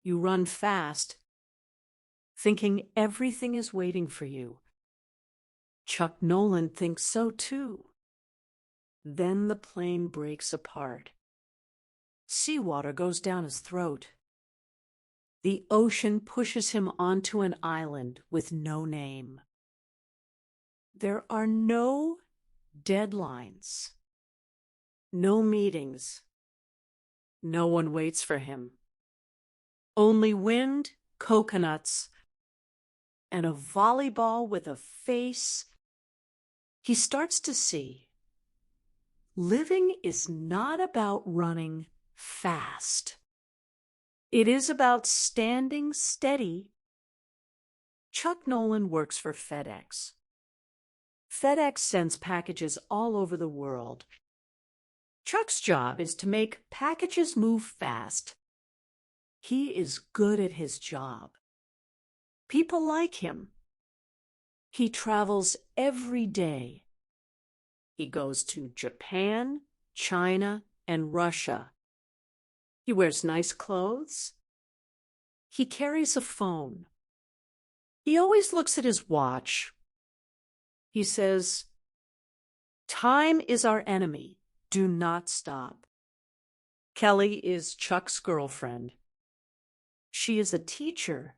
You run fast, thinking everything is waiting for you. Chuck Nolan thinks so too. Then the plane breaks apart. Seawater goes down his throat. The ocean pushes him onto an island with no name. There are no deadlines, no meetings. No one waits for him. Only wind, coconuts, and a volleyball with a face. He starts to see living is not about running fast. It is about standing steady. Chuck Nolan works for FedEx. FedEx sends packages all over the world. Chuck's job is to make packages move fast. He is good at his job. People like him. He travels every day. He goes to Japan, China, and Russia. He wears nice clothes. He carries a phone. He always looks at his watch. He says, "Time is our enemy. Do not stop." Kelly is Chuck's girlfriend. She is a teacher.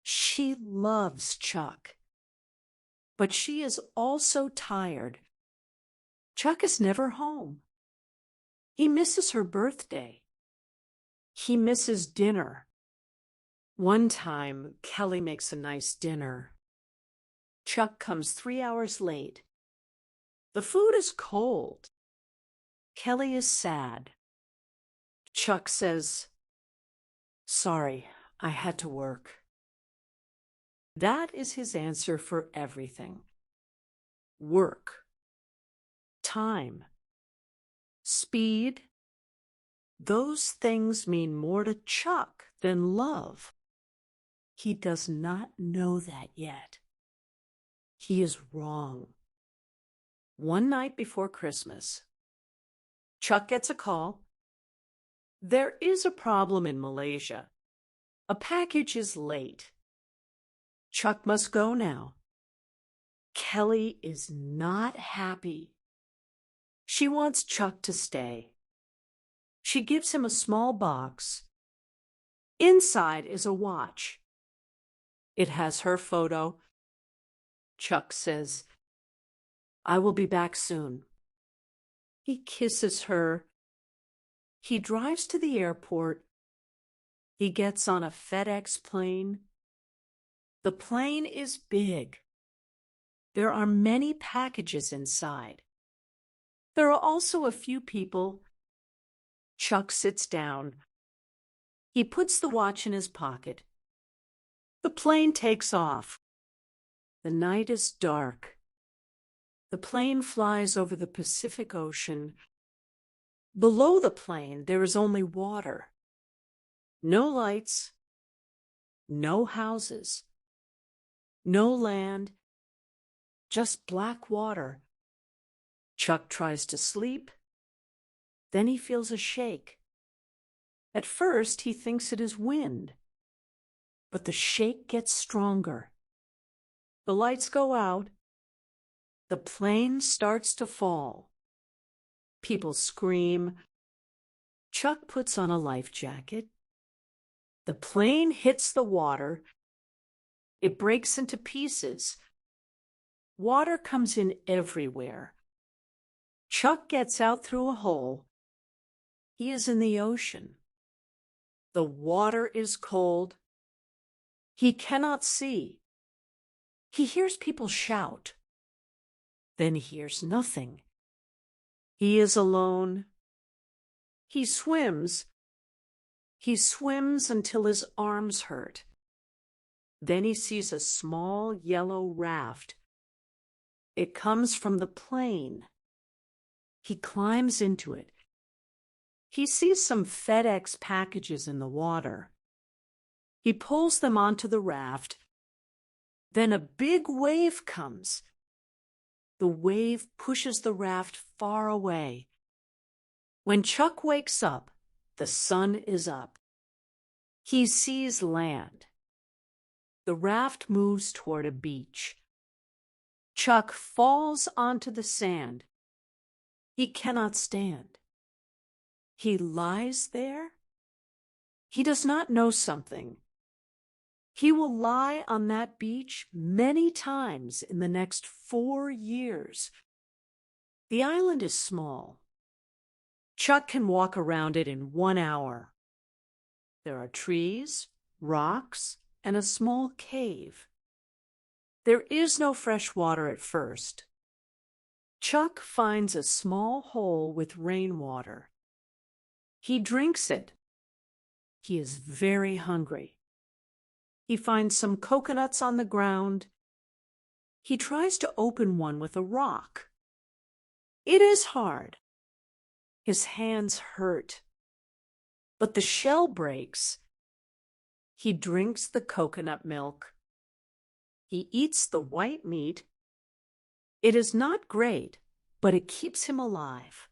She loves Chuck. But she is also tired. Chuck is never home. He misses her birthday. He misses dinner. One time, Kelly makes a nice dinner. Chuck comes 3 hours late. The food is cold. Kelly is sad. Chuck says, "Sorry, I had to work." That is his answer for everything. Work, time, speed. Those things mean more to Chuck than love. He does not know that yet. He is wrong. One night before Christmas, Chuck gets a call. There is a problem in Malaysia. A package is late. Chuck must go now. Kelly is not happy. She wants Chuck to stay. She gives him a small box. Inside is a watch. It has her photo. Chuck says, "I will be back soon." He kisses her. He drives to the airport. He gets on a FedEx plane. The plane is big. There are many packages inside. There are also a few people. Chuck sits down. He puts the watch in his pocket. The plane takes off. The night is dark. The plane flies over the Pacific Ocean. Below the plane, there is only water. No lights. No houses. No land. Just black water. Chuck tries to sleep. Then he feels a shake. At first, he thinks it is wind. But the shake gets stronger. The lights go out. The plane starts to fall. People scream. Chuck puts on a life jacket. The plane hits the water. It breaks into pieces. Water comes in everywhere. Chuck gets out through a hole. He is in the ocean. The water is cold. He cannot see. He hears people shout. Then he hears nothing. He is alone. He swims. He swims until his arms hurt. Then he sees a small yellow raft. It comes from the plane. He climbs into it. He sees some FedEx packages in the water. He pulls them onto the raft. Then a big wave comes. The wave pushes the raft far away. When Chuck wakes up, the sun is up. He sees land. The raft moves toward a beach. Chuck falls onto the sand. He cannot stand. He lies there. He does not know something. He will lie on that beach many times in the next 4 years. The island is small. Chuck can walk around it in 1 hour. There are trees, rocks, and a small cave. There is no fresh water at first. Chuck finds a small hole with rainwater. He drinks it. He is very hungry. He finds some coconuts on the ground. He tries to open one with a rock. It is hard. His hands hurt. But the shell breaks. He drinks the coconut milk. He eats the white meat. It is not great, but it keeps him alive.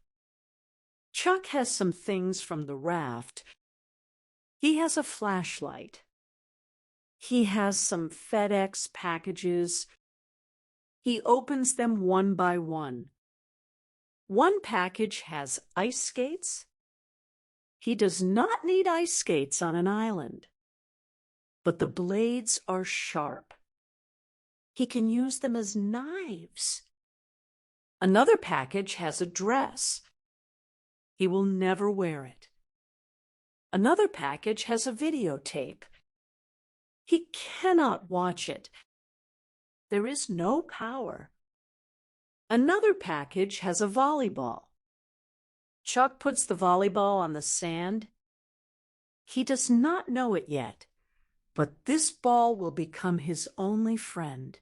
Chuck has some things from the raft. He has a flashlight. He has some FedEx packages. He opens them one by one. One package has ice skates. He does not need ice skates on an island, but the blades are sharp. He can use them as knives. Another package has a dress. He will never wear it. Another package has a videotape. He cannot watch it. There is no power. Another package has a volleyball. Chuck puts the volleyball on the sand. He does not know it yet, but this ball will become his only friend.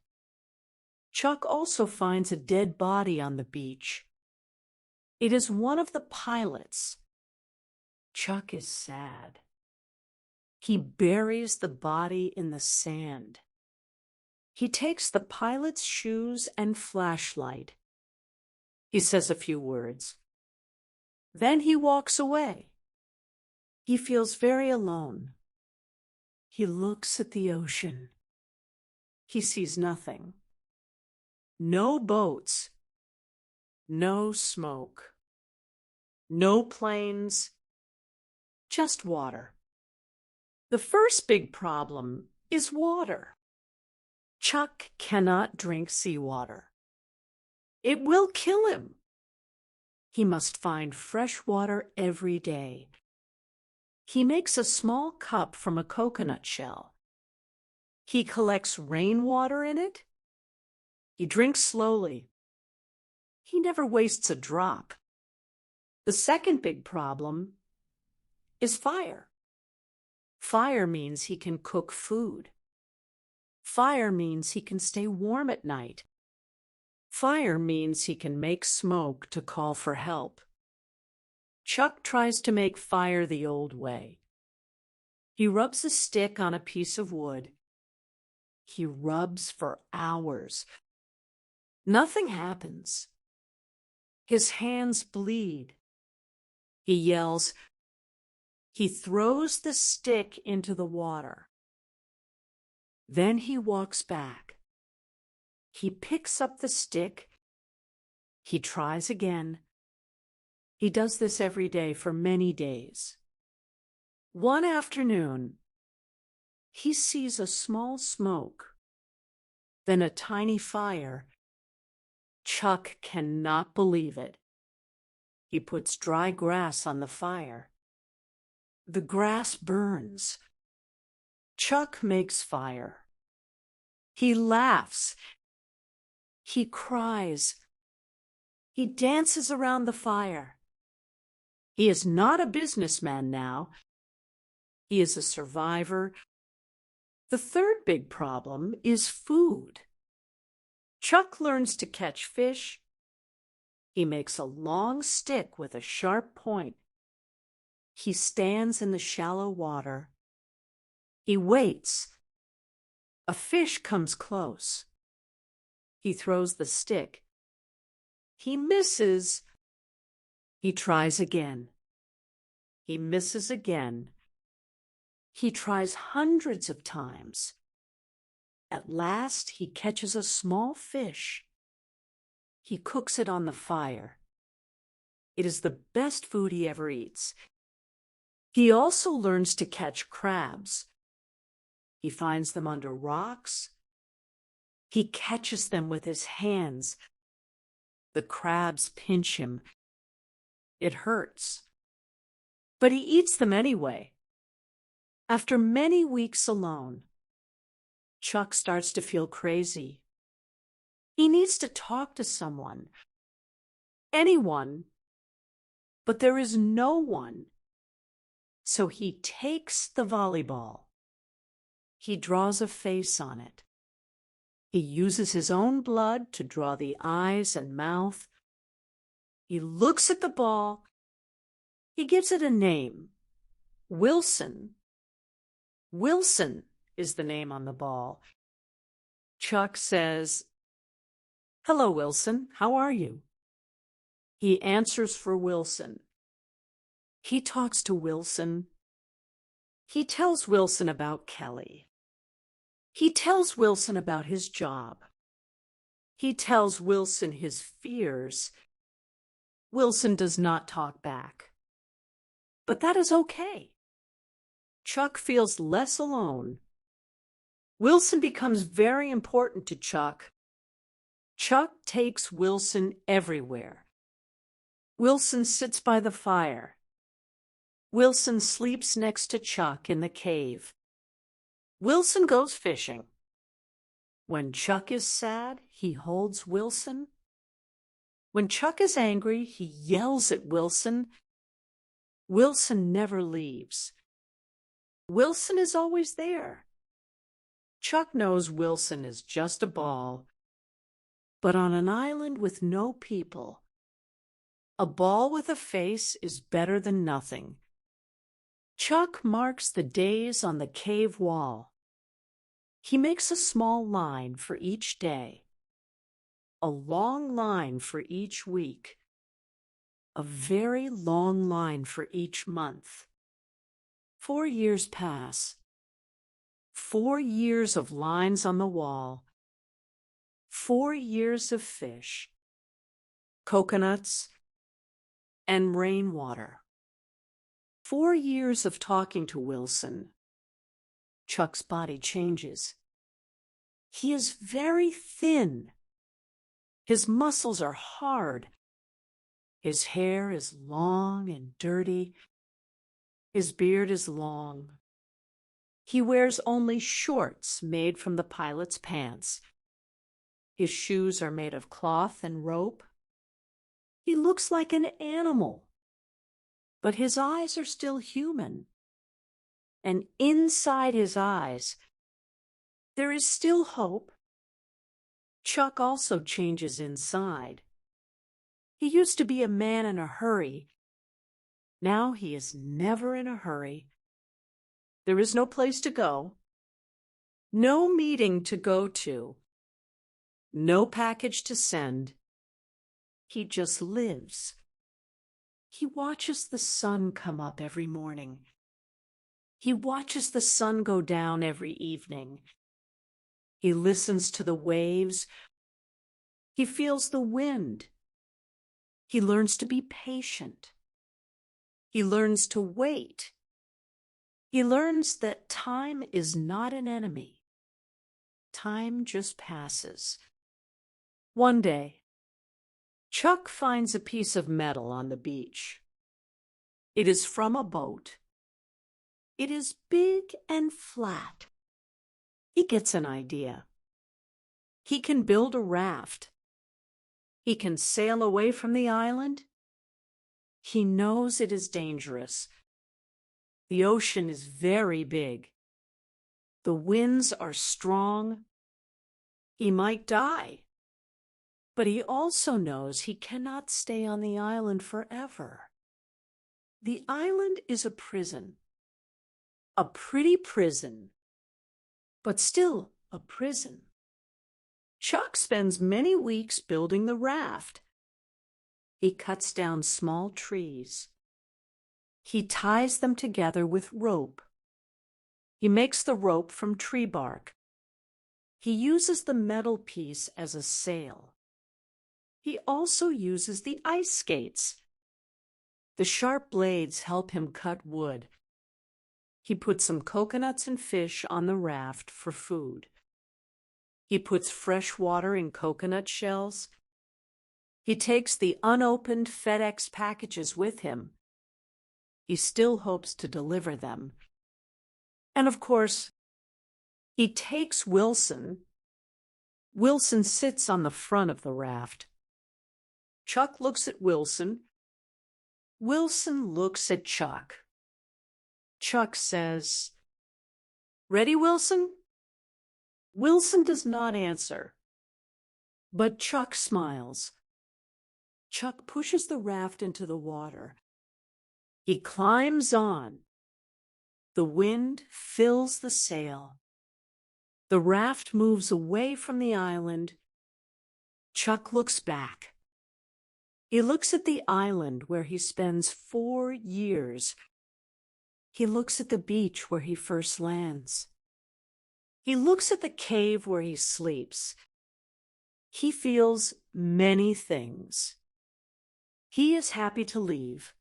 Chuck also finds a dead body on the beach. It is one of the pilots. Chuck is sad. He buries the body in the sand. He takes the pilot's shoes and flashlight. He says a few words. Then he walks away. He feels very alone. He looks at the ocean. He sees nothing. No boats. No smoke. No planes. Just water. The first big problem is water. Chuck cannot drink seawater. It will kill him. He must find fresh water every day. He makes a small cup from a coconut shell. He collects rainwater in it. He drinks slowly. He never wastes a drop. The second big problem is fire. Fire means he can cook food. Fire means he can stay warm at night. Fire means he can make smoke to call for help. Chuck tries to make fire the old way. He rubs a stick on a piece of wood. He rubs for hours. Nothing happens. His hands bleed. He yells. He throws the stick into the water. Then he walks back. He picks up the stick. He tries again. He does this every day for many days. One afternoon, he sees a small smoke, then a tiny fire. Chuck cannot believe it. He puts dry grass on the fire. The grass burns. Chuck makes fire. He laughs. He cries. He dances around the fire. He is not a businessman now. He is a survivor. The third big problem is food. Chuck learns to catch fish. He makes a long stick with a sharp point. He stands in the shallow water. He waits. A fish comes close. He throws the stick. He misses. He tries again. He misses again. He tries hundreds of times. At last, he catches a small fish. He cooks it on the fire. It is the best food he ever eats. He also learns to catch crabs. He finds them under rocks. He catches them with his hands. The crabs pinch him. It hurts. But he eats them anyway. After many weeks alone, Chuck starts to feel crazy. He needs to talk to someone. Anyone. But there is no one. So he takes the volleyball. He draws a face on it. He uses his own blood to draw the eyes and mouth. He looks at the ball. He gives it a name. Wilson. Wilson is the name on the ball. Chuck says, "Hello, Wilson. How are you?" He answers for Wilson. He talks to Wilson. He tells Wilson about Kelly. He tells Wilson about his job. He tells Wilson his fears. Wilson does not talk back. But that is okay. Chuck feels less alone. Wilson becomes very important to Chuck. Chuck takes Wilson everywhere. Wilson sits by the fire. Wilson sleeps next to Chuck in the cave. Wilson goes fishing. When Chuck is sad, he holds Wilson. When Chuck is angry, he yells at Wilson. Wilson never leaves. Wilson is always there. Chuck knows Wilson is just a ball, but on an island with no people, a ball with a face is better than nothing. Chuck marks the days on the cave wall. He makes a small line for each day, a long line for each week, a very long line for each month. 4 years pass. 4 years of lines on the wall. 4 years of fish, coconuts, and rainwater. 4 years of talking to Wilson. Chuck's body changes. He is very thin. His muscles are hard. His hair is long and dirty. His beard is long. He wears only shorts made from the pilot's pants. His shoes are made of cloth and rope. He looks like an animal, but his eyes are still human. And inside his eyes, there is still hope. Chuck also changes inside. He used to be a man in a hurry. Now he is never in a hurry. There is no place to go, no meeting to go to, no package to send. He just lives. He watches the sun come up every morning. He watches the sun go down every evening. He listens to the waves. He feels the wind. He learns to be patient. He learns to wait. He learns that time is not an enemy. Time just passes. One day, Chuck finds a piece of metal on the beach. It is from a boat. It is big and flat. He gets an idea. He can build a raft. He can sail away from the island. He knows it is dangerous. The ocean is very big. The winds are strong. He might die. But he also knows he cannot stay on the island forever. The island is a prison. A pretty prison, but still a prison. Chuck spends many weeks building the raft. He cuts down small trees. He ties them together with rope. He makes the rope from tree bark. He uses the metal piece as a sail. He also uses the ice skates. The sharp blades help him cut wood. He puts some coconuts and fish on the raft for food. He puts fresh water in coconut shells. He takes the unopened FedEx packages with him. He still hopes to deliver them. And of course, he takes Wilson. Wilson sits on the front of the raft. Chuck looks at Wilson. Wilson looks at Chuck. Chuck says, "Ready, Wilson?" Wilson does not answer, but Chuck smiles. Chuck pushes the raft into the water. He climbs on. The wind fills the sail. The raft moves away from the island. Chuck looks back. He looks at the island where he spends 4 years. He looks at the beach where he first lands. He looks at the cave where he sleeps. He feels many things. He is happy to leave,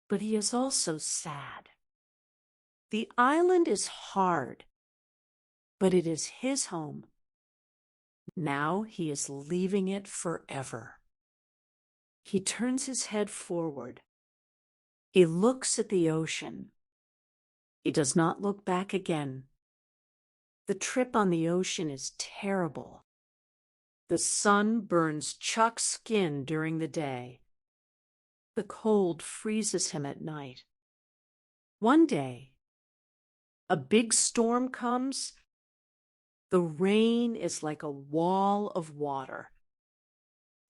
but he is also sad. The island is hard, but it is his home. Now he is leaving it forever. He turns his head forward. He looks at the ocean. He does not look back again. The trip on the ocean is terrible. The sun burns Chuck's skin during the day. The cold freezes him at night. One day, a big storm comes. The rain is like a wall of water.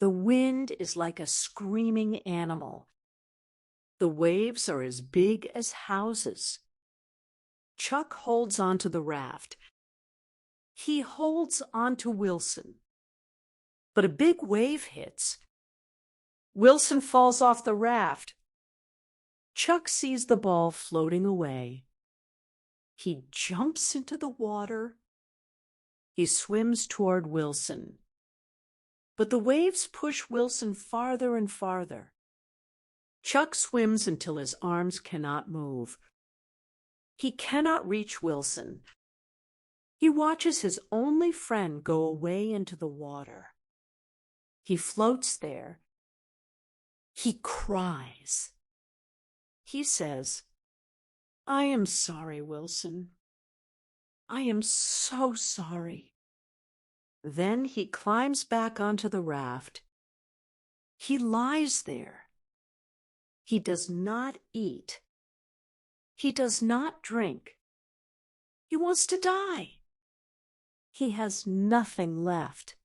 The wind is like a screaming animal. The waves are as big as houses. Chuck holds onto the raft. He holds onto Wilson. But a big wave hits. Wilson falls off the raft. Chuck sees the ball floating away. He jumps into the water. He swims toward Wilson. But the waves push Wilson farther and farther. Chuck swims until his arms cannot move. He cannot reach Wilson. He watches his only friend go away into the water. He floats there. He cries. He says, "I am sorry, Wilson. I am so sorry." Then he climbs back onto the raft. He lies there. He does not eat. He does not drink. He wants to die. He has nothing left.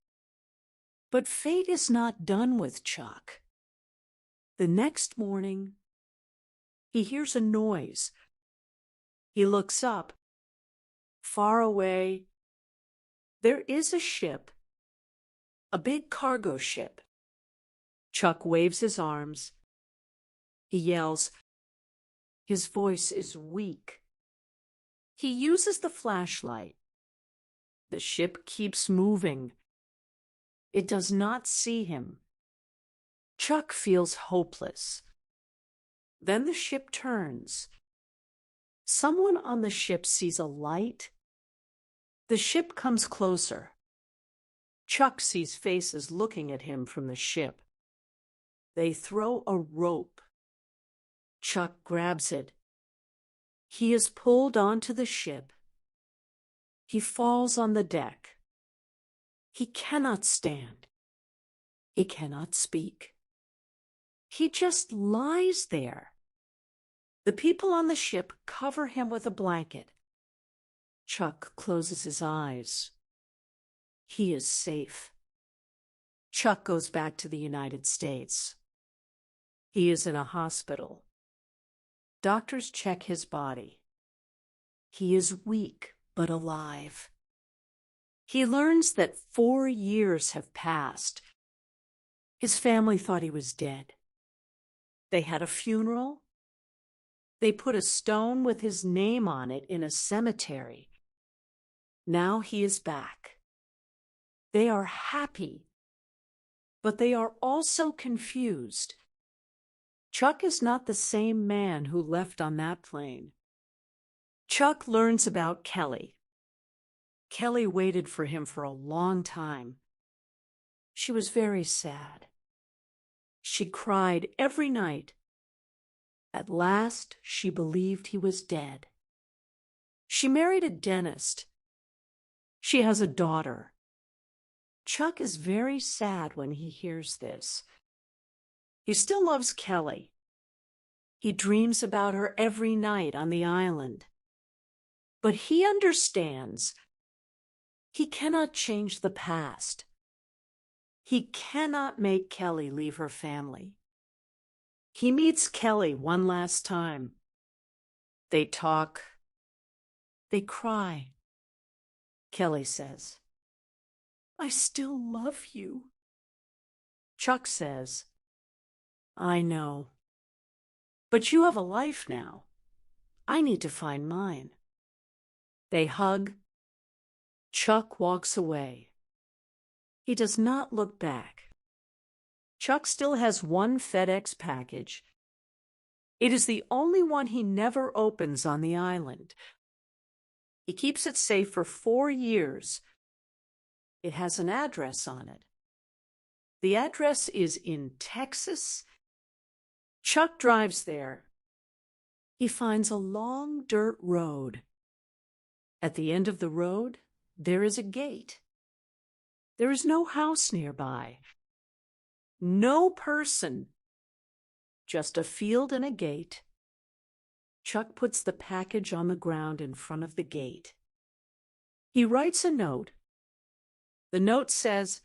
But fate is not done with Chuck. The next morning, he hears a noise. He looks up. Far away, there is a ship, a big cargo ship. Chuck waves his arms. He yells. His voice is weak. He uses the flashlight. The ship keeps moving. It does not see him. Chuck feels hopeless. Then the ship turns. Someone on the ship sees a light. The ship comes closer. Chuck sees faces looking at him from the ship. They throw a rope. Chuck grabs it. He is pulled onto the ship. He falls on the deck. He cannot stand. He cannot speak. He just lies there. The people on the ship cover him with a blanket. Chuck closes his eyes. He is safe. Chuck goes back to the United States. He is in a hospital. Doctors check his body. He is weak but alive. He learns that 4 years have passed. His family thought he was dead. They had a funeral. They put a stone with his name on it in a cemetery. Now he is back. They are happy, but they are also confused. Chuck is not the same man who left on that plane. Chuck learns about Kelly. Kelly waited for him for a long time. She was very sad. She cried every night. At last, she believed he was dead. She married a dentist. She has a daughter. Chuck is very sad when he hears this. He still loves Kelly. He dreams about her every night on the island. But he understands he cannot change the past. He cannot make Kelly leave her family. He meets Kelly one last time. They talk. They cry. Kelly says, "I still love you." Chuck says, "I know. But you have a life now. I need to find mine." They hug. Chuck walks away. He does not look back. Chuck still has one FedEx package. It is the only one he never opens on the island. He keeps it safe for 4 years. It has an address on it. The address is in Texas. Chuck drives there. He finds a long dirt road. At the end of the road, there is a gate. There is no house nearby. No person. Just a field and a gate. Chuck puts the package on the ground in front of the gate. He writes a note. The note says,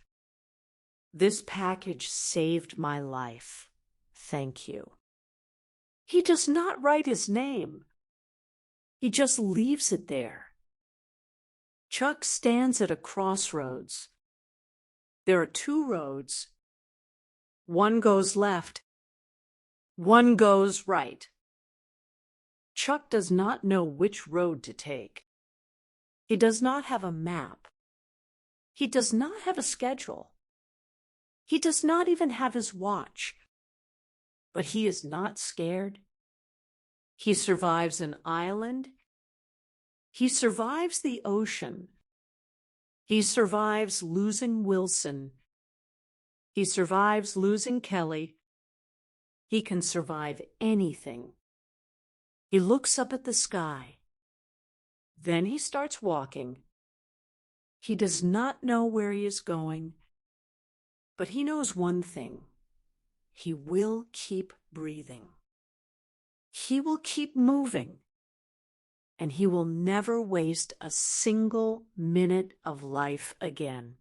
"This package saved my life. Thank you." He does not write his name. He just leaves it there. Chuck stands at a crossroads. There are 2 roads. One goes left. One goes right. Chuck does not know which road to take. He does not have a map. He does not have a schedule. He does not even have his watch. But he is not scared. He survives an island. He survives the ocean. He survives losing Wilson. He survives losing Kelly. He can survive anything. He looks up at the sky. Then he starts walking. He does not know where he is going, but he knows one thing. He will keep breathing. He will keep moving. And he will never waste a single minute of life again.